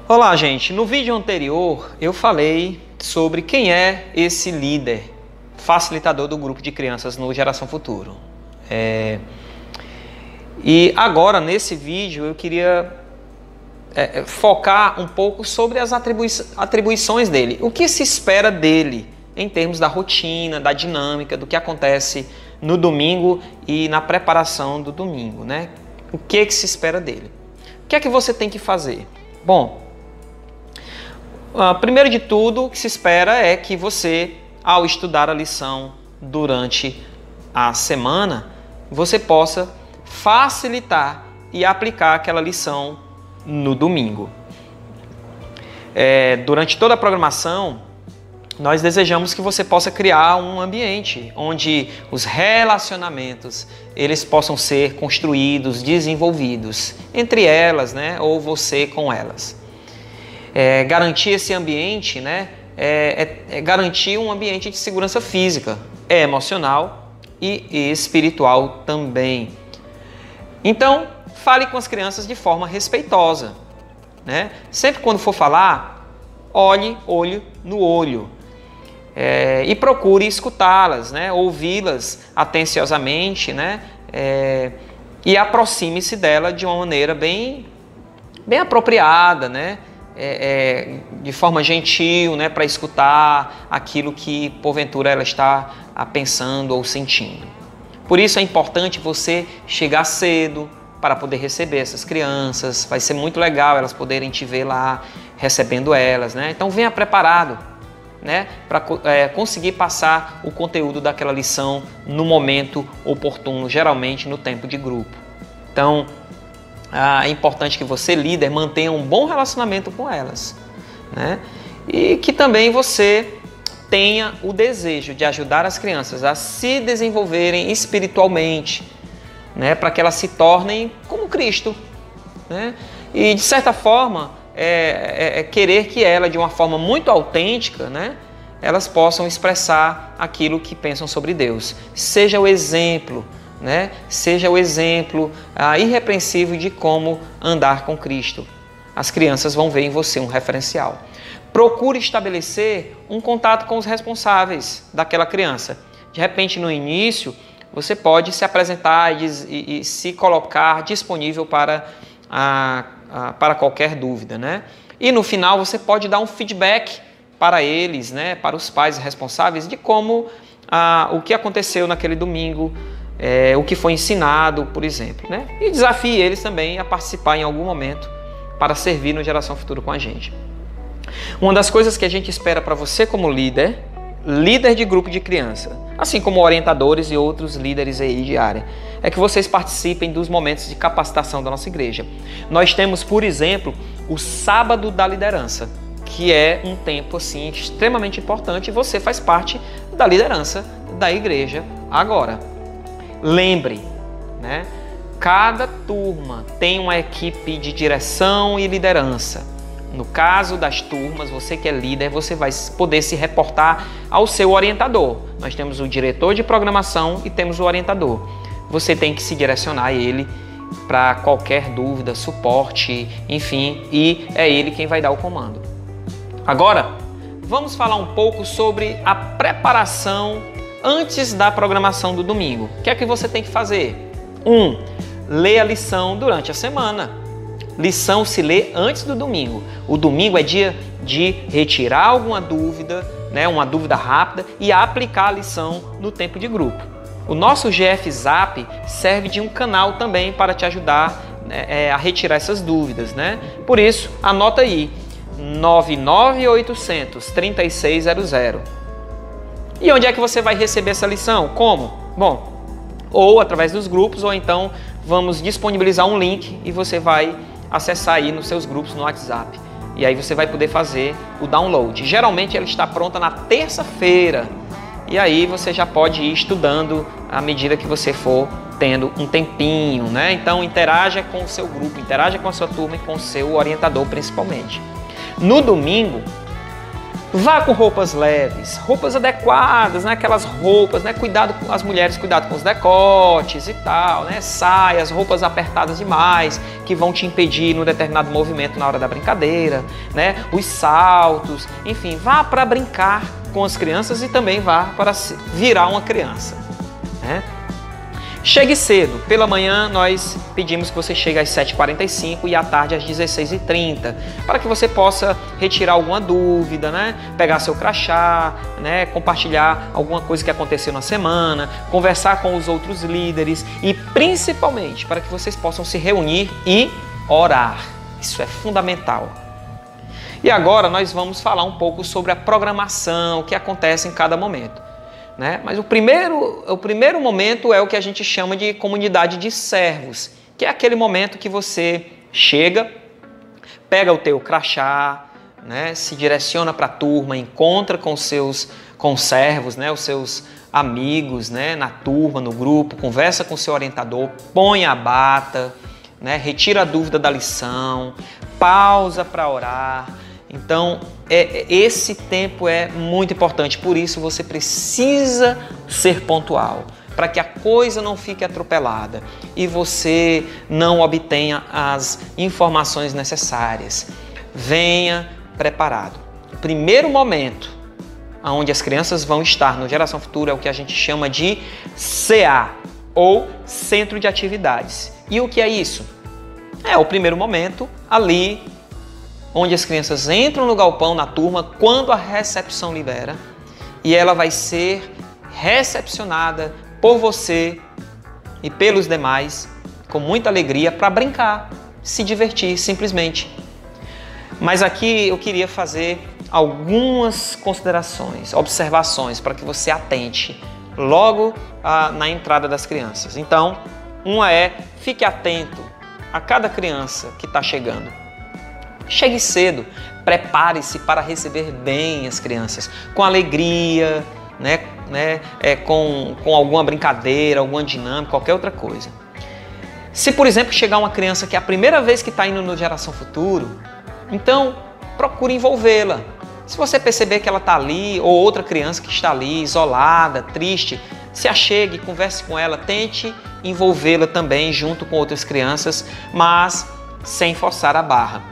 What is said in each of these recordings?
Olá, gente. No vídeo anterior eu falei sobre quem é esse líder facilitador do grupo de crianças no Geração Futuro. E agora, nesse vídeo, eu queria focar um pouco sobre as atribuições dele. O que se espera dele em termos da rotina, da dinâmica, do que acontece no domingo e na preparação do domingo, né? O que se espera dele? O que é que você tem que fazer? Bom, primeiro de tudo, o que se espera é que você, ao estudar a lição durante a semana, você possa facilitar e aplicar aquela lição no domingo. Durante toda a programação, nós desejamos que você possa criar um ambiente onde os relacionamentos eles possam ser construídos, desenvolvidos entre elas, né, ou você com elas. Garantir esse ambiente, né, garantir um ambiente de segurança física, emocional e espiritual também. Então, fale com as crianças de forma respeitosa, né? Sempre quando for falar, olhe olho no olho e procure escutá-las, né, ouvi-las atenciosamente, né, e aproxime-se dela de uma maneira bem apropriada, né? De forma gentil, né, para escutar aquilo que porventura ela está pensando ou sentindo. Por isso é importante você chegar cedo para poder receber essas crianças. Vai ser muito legal elas poderem te ver lá recebendo elas, né? Então venha preparado, né, para conseguir passar o conteúdo daquela lição no momento oportuno, geralmente no tempo de grupo. Então é importante que você, líder, mantenha um bom relacionamento com elas, né? E que também você tenha o desejo de ajudar as crianças a se desenvolverem espiritualmente, né? Para que elas se tornem como Cristo, né? E de certa forma, querer que ela, de uma forma muito autêntica, né, elas possam expressar aquilo que pensam sobre Deus. Seja o exemplo, né? Seja o exemplo irrepreensível de como andar com Cristo. As crianças vão ver em você um referencial. Procure estabelecer um contato com os responsáveis daquela criança. De repente, no início, você pode se apresentar e se colocar disponível para qualquer dúvida, né? E no final, você pode dar um feedback para eles, né? Para os pais responsáveis de como o que aconteceu naquele domingo, o que foi ensinado, por exemplo, né? E desafie eles também a participar em algum momento para servir no Geração Futuro com a gente. Uma das coisas que a gente espera para você como líder de grupo de criança, assim como orientadores e outros líderes aí de área, é que vocês participem dos momentos de capacitação da nossa igreja. Nós temos, por exemplo, o Sábado da Liderança, que é um tempo assim extremamente importante, e você faz parte da liderança da igreja agora. Lembre, né? Cada turma tem uma equipe de direção e liderança. No caso das turmas, você que é líder, você vai poder se reportar ao seu orientador. Nós temos o diretor de programação e temos o orientador. Você tem que se direcionar a ele para qualquer dúvida, suporte, enfim, e é ele quem vai dar o comando. Agora, vamos falar um pouco sobre a preparação antes da programação do domingo. O que é que você tem que fazer? 1. Lê a lição durante a semana. Lição se lê antes do domingo. O domingo é dia de retirar alguma dúvida, né, uma dúvida rápida, e aplicar a lição no tempo de grupo. O nosso GF Zap serve de um canal também para te ajudar a retirar essas dúvidas, né? Por isso, anota aí, 99800 3600. E onde é que você vai receber essa lição? Como? Bom, ou através dos grupos, ou então vamos disponibilizar um link e você vai acessar aí nos seus grupos no WhatsApp. E aí você vai poder fazer o download. Geralmente ela está pronta na terça-feira. E aí você já pode ir estudando à medida que você for tendo um tempinho, né? Então interaja com o seu grupo, interaja com a sua turma e com o seu orientador principalmente. No domingo, Vá com roupas leves, roupas adequadas, né? Aquelas roupas, né? Cuidado com as mulheres, cuidado com os decotes e tal, né? Saias, roupas apertadas demais, que vão te impedir no determinado movimento na hora da brincadeira, né? Os saltos, enfim, vá para brincar com as crianças e também vá para virar uma criança, né? Chegue cedo. Pela manhã nós pedimos que você chegue às 7h45 e à tarde às 16h30, para que você possa retirar alguma dúvida, né? Pegar seu crachá, né? Compartilhar alguma coisa que aconteceu na semana, conversar com os outros líderes e principalmente para que vocês possam se reunir e orar. Isso é fundamental. E agora nós vamos falar um pouco sobre a programação que acontece em cada momento, né? Mas o primeiro momento é o que a gente chama de comunidade de servos, que é aquele momento que você chega, pega o teu crachá, né? Se direciona para a turma, encontra com seus conservos, né? Os seus amigos, né? Na turma, no grupo, conversa com o seu orientador, põe a bata, né? Retira a dúvida da lição, pausa para orar. Então, esse tempo é muito importante, por isso você precisa ser pontual, para que a coisa não fique atropelada e você não obtenha as informações necessárias. Venha preparado. O primeiro momento onde as crianças vão estar no Geração Futuro é o que a gente chama de CA, ou Centro de Atividades. E o que é isso? É o primeiro momento ali onde as crianças entram no galpão, na turma, quando a recepção libera, e ela vai ser recepcionada por você e pelos demais com muita alegria para brincar, se divertir simplesmente. Mas aqui eu queria fazer algumas considerações, observações para que você atente logo na entrada das crianças. Então, uma é, fique atento a cada criança que está chegando. Chegue cedo, prepare-se para receber bem as crianças, com alegria, com alguma brincadeira, alguma dinâmica, qualquer outra coisa. Se, por exemplo, chegar uma criança que é a primeira vez que está indo no Geração Futuro, então procure envolvê-la. Se você perceber que ela está ali, ou outra criança que está ali, isolada, triste, se achegue, converse com ela, tente envolvê-la também junto com outras crianças, mas sem forçar a barra.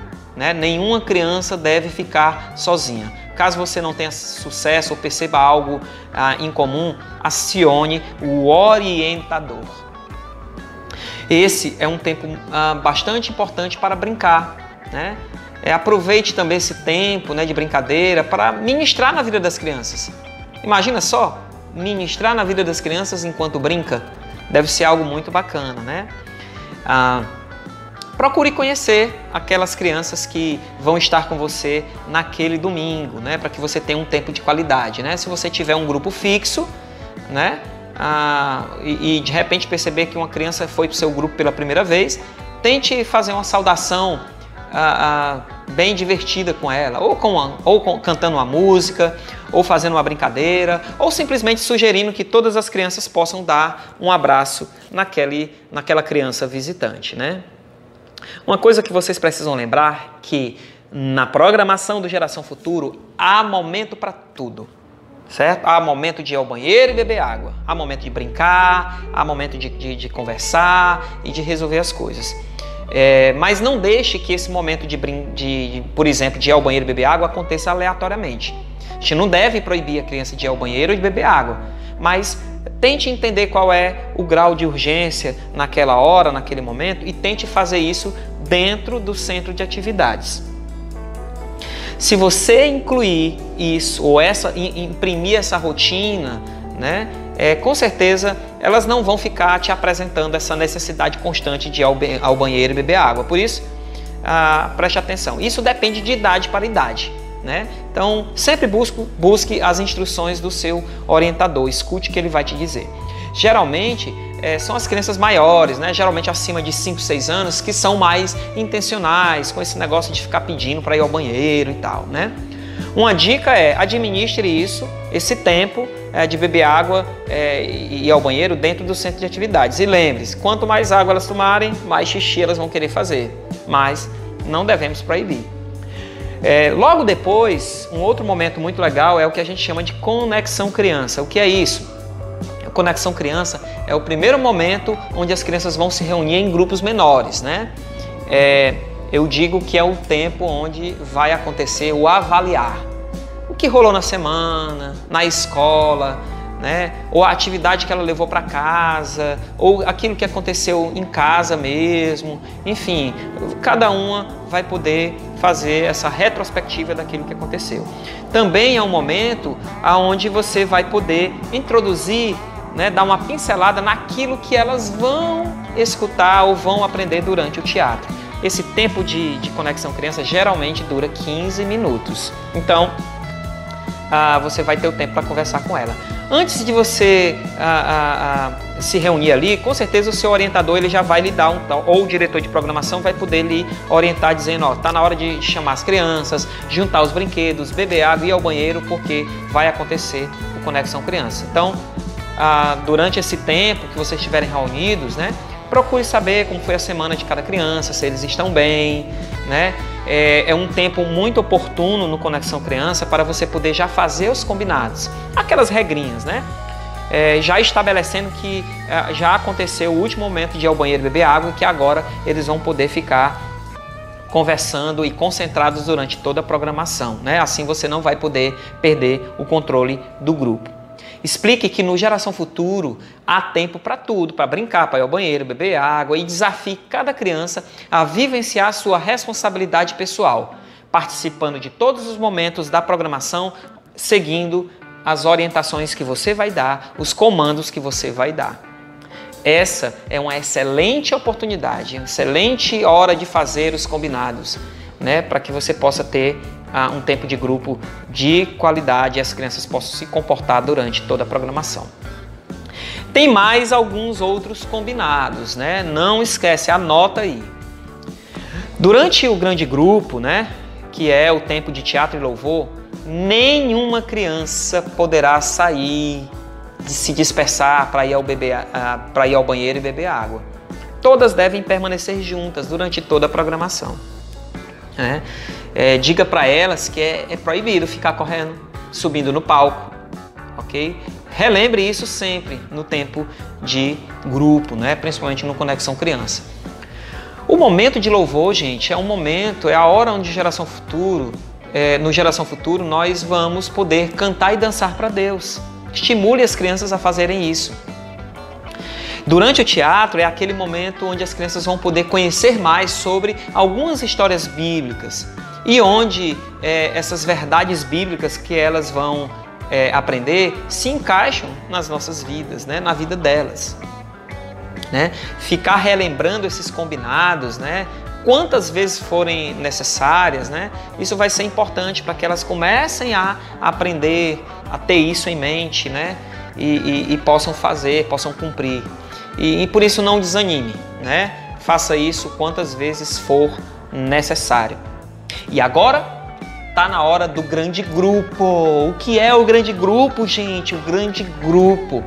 Nenhuma criança deve ficar sozinha. Caso você não tenha sucesso ou perceba algo em comum, acione o orientador. Esse é um tempo bastante importante para brincar, né? Aproveite também esse tempo, de brincadeira para ministrar na vida das crianças. Imagina só, ministrar na vida das crianças enquanto brinca. Deve ser algo muito bacana, né? Procure conhecer aquelas crianças que vão estar com você naquele domingo, para que você tenha um tempo de qualidade, Se você tiver um grupo fixo, e de repente perceber que uma criança foi para o seu grupo pela primeira vez, tente fazer uma saudação bem divertida com ela, ou cantando uma música, ou fazendo uma brincadeira, ou simplesmente sugerindo que todas as crianças possam dar um abraço naquela criança visitante, Uma coisa que vocês precisam lembrar é que na programação do Geração Futuro há momento para tudo, certo? Há momento de ir ao banheiro e beber água, há momento de brincar, há momento de conversar e de resolver as coisas. Mas não deixe que esse momento por exemplo, de ir ao banheiro e beber água aconteça aleatoriamente. A gente não deve proibir a criança de ir ao banheiro e de beber água, mas tente entender qual é o grau de urgência naquela hora, naquele momento, e tente fazer isso dentro do centro de atividades. Se você incluir isso, ou imprimir essa rotina, com certeza elas não vão ficar te apresentando essa necessidade constante de ir ao banheiro e beber água. Por isso, preste atenção. Isso depende de idade para idade. Então, sempre busque as instruções do seu orientador, escute o que ele vai te dizer. Geralmente, são as crianças maiores, geralmente acima de 5, 6 anos, que são mais intencionais com esse negócio de ficar pedindo para ir ao banheiro e tal, Uma dica é, administre esse tempo de beber água e ir ao banheiro dentro do centro de atividades. E lembre-se, quanto mais água elas tomarem, mais xixi elas vão querer fazer, mas não devemos proibir. Logo depois, um outro momento muito legal é o que a gente chama de conexão criança. O que é isso? A conexão criança é o primeiro momento onde as crianças vão se reunir em grupos menores, né? Eu digo que é o tempo onde vai acontecer o avaliar. O que rolou na semana, na escola, né? Ou a atividade que ela levou para casa, ou aquilo que aconteceu em casa mesmo. Enfim, cada uma vai poder fazer essa retrospectiva daquilo que aconteceu. Também é um momento onde você vai poder introduzir, né, dar uma pincelada naquilo que elas vão escutar ou vão aprender durante o teatro. Esse tempo de conexão criança geralmente dura 15 minutos. Então, você vai ter o tempo para conversar com ela. Antes de você se reunir ali, com certeza o seu orientador ele já vai lhe dar ou o diretor de programação vai poder lhe orientar dizendo, ó, tá na hora de chamar as crianças, juntar os brinquedos, beber água e ir ao banheiro, porque vai acontecer o Conexão Criança. Então, durante esse tempo que vocês estiverem reunidos, né, procure saber como foi a semana de cada criança, se eles estão bem, né? É um tempo muito oportuno no Conexão Criança para você poder já fazer os combinados, aquelas regrinhas, né? Já estabelecendo que já aconteceu o último momento de ir ao banheiro beber água e que agora eles vão poder ficar conversando e concentrados durante toda a programação, né? Assim você não vai poder perder o controle do grupo. Explique que no Geração Futuro há tempo para tudo, para brincar, para ir ao banheiro, beber água e desafie cada criança a vivenciar sua responsabilidade pessoal, participando de todos os momentos da programação, seguindo as orientações que você vai dar, os comandos que você vai dar. Essa é uma excelente oportunidade, uma excelente hora de fazer os combinados, né, para que você possa ter um tempo de grupo de qualidade e as crianças possam se comportar durante toda a programação. Tem mais alguns outros combinados, né? Não esquece, anota aí. Durante o grande grupo, né, que é o tempo de teatro e louvor, nenhuma criança poderá sair, se dispersar para ir ao banheiro e beber água. Todas devem permanecer juntas durante toda a programação, né? Diga para elas que é proibido ficar correndo, subindo no palco, ok? Relembre isso sempre no tempo de grupo, né? Principalmente no Conexão Criança. O momento de louvor, gente, é a hora onde no Geração Futuro nós vamos poder cantar e dançar para Deus. Estimule as crianças a fazerem isso. Durante o teatro é aquele momento onde as crianças vão poder conhecer mais sobre algumas histórias bíblicas e onde essas verdades bíblicas que elas vão aprender se encaixam nas nossas vidas, né? Na vida delas, né? Ficar relembrando esses combinados, né? Quantas vezes forem necessárias, né? Isso vai ser importante para que elas comecem a aprender, a ter isso em mente, né? E possam fazer, possam cumprir. E por isso não desanime, né? Faça isso quantas vezes for necessário. E agora está na hora do grande grupo. O que é o grande grupo, gente? O grande grupo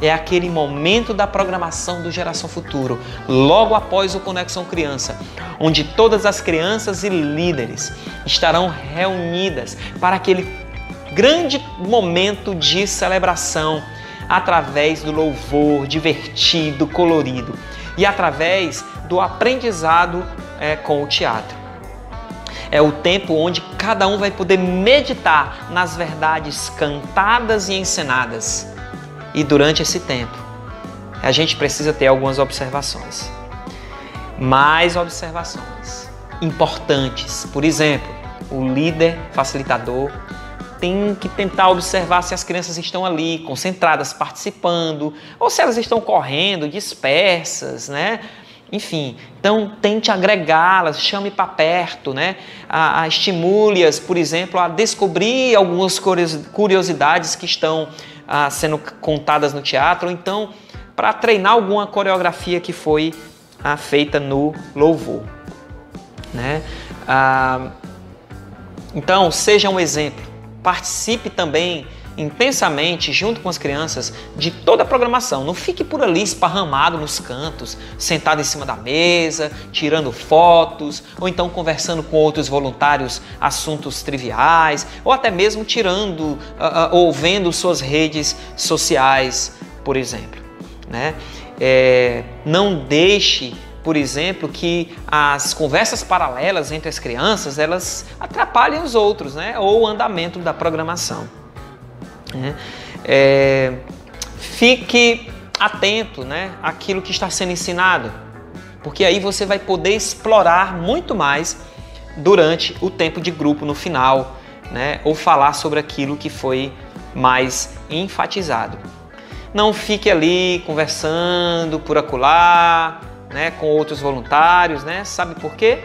é aquele momento da programação do Geração Futuro, logo após o Conexão Criança, onde todas as crianças e líderes estarão reunidas para aquele grande momento de celebração, através do louvor divertido, colorido e através do aprendizado com o teatro. É o tempo onde cada um vai poder meditar nas verdades cantadas e encenadas. E durante esse tempo, a gente precisa ter algumas observações. Mais observações importantes. Por exemplo, o líder facilitador tem que tentar observar se as crianças estão ali, concentradas, participando, ou se elas estão correndo, dispersas, né? Enfim, então tente agregá-las, chame para perto, né? Estimule-as, por exemplo, a descobrir algumas curiosidades que estão sendo contadas no teatro, ou então para treinar alguma coreografia que foi feita no louvor, né? Então, seja um exemplo. Participe também intensamente junto com as crianças de toda a programação. Não fique por ali esparramado nos cantos, sentado em cima da mesa, tirando fotos, ou então conversando com outros voluntários assuntos triviais, ou até mesmo tirando ou vendo suas redes sociais, por exemplo, né? Não deixe, por exemplo, que as conversas paralelas entre as crianças, elas atrapalhem os outros, né? Ou o andamento da programação. Fique atento, né, àquilo que está sendo ensinado, porque aí você vai poder explorar muito mais durante o tempo de grupo no final, né, ou falar sobre aquilo que foi mais enfatizado. Não fique ali conversando por acolá, né, com outros voluntários, né? Sabe por quê?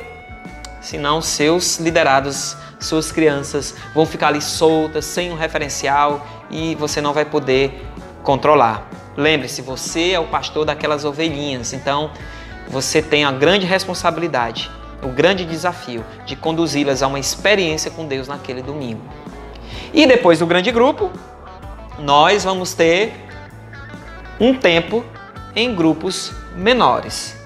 Senão seus liderados, suas crianças vão ficar ali soltas, sem um referencial, e você não vai poder controlar. Lembre-se, você é o pastor daquelas ovelhinhas, então você tem a grande responsabilidade, o grande desafio de conduzi-las a uma experiência com Deus naquele domingo. E depois do grande grupo, nós vamos ter um tempo em grupos menores.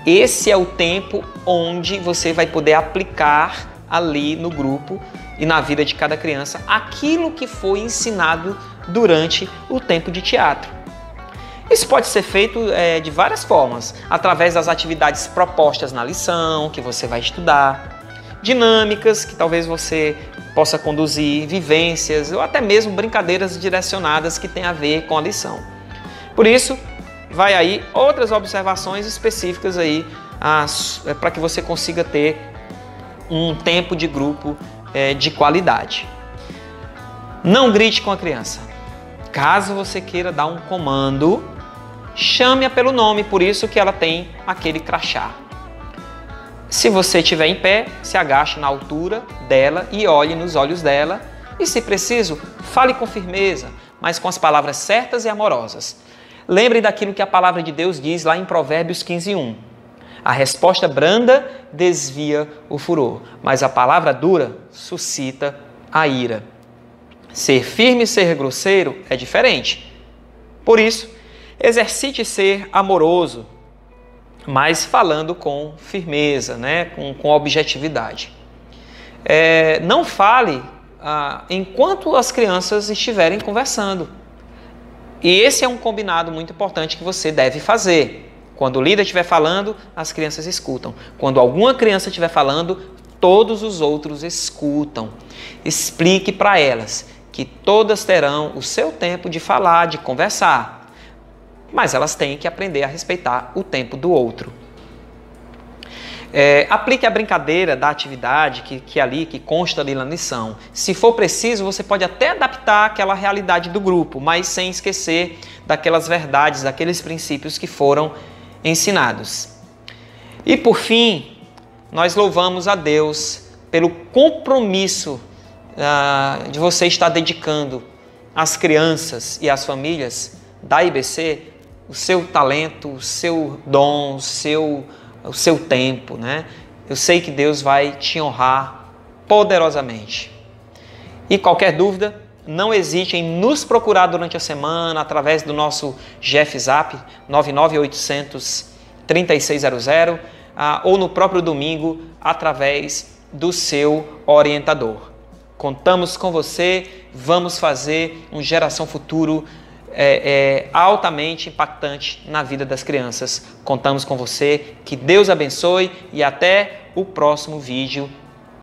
Esse é o tempo onde você vai poder aplicar ali no grupo e na vida de cada criança aquilo que foi ensinado durante o tempo de teatro. Isso pode ser feito de várias formas, através das atividades propostas na lição que você vai estudar, dinâmicas que talvez você possa conduzir, vivências ou até mesmo brincadeiras direcionadas que têm a ver com a lição. Por isso, vai aí outras observações específicas aí para que você consiga ter um tempo de grupo de qualidade. Não grite com a criança. Caso você queira dar um comando, chame-a pelo nome, por isso que ela tem aquele crachá. Se você estiver em pé, se agache na altura dela e olhe nos olhos dela. E se preciso, fale com firmeza, mas com as palavras certas e amorosas. Lembre daquilo que a palavra de Deus diz lá em Provérbios 15:1. A resposta branda desvia o furor, mas a palavra dura suscita a ira. Ser firme e ser grosseiro é diferente. Por isso, exercite ser amoroso, mas falando com firmeza, né? com objetividade. Não fale enquanto as crianças estiverem conversando. E esse é um combinado muito importante que você deve fazer. Quando o líder estiver falando, as crianças escutam. Quando alguma criança estiver falando, todos os outros escutam. Explique para elas que todas terão o seu tempo de falar, de conversar. Mas elas têm que aprender a respeitar o tempo do outro. Aplique a brincadeira da atividade que consta ali na lição. Se for preciso, você pode até adaptar aquela realidade do grupo, mas sem esquecer daquelas verdades, daqueles princípios que foram ensinados. E por fim, nós louvamos a Deus pelo compromisso de você estar dedicando às crianças e às famílias da IBC o seu talento, o seu dom, o seu tempo, né? Eu sei que Deus vai te honrar poderosamente. E qualquer dúvida, não hesite em nos procurar durante a semana através do nosso GFZap 99800 3600 ou no próprio domingo através do seu orientador. Contamos com você, vamos fazer um Geração Futuro altamente impactante na vida das crianças. Contamos com você, que Deus abençoe e até o próximo vídeo.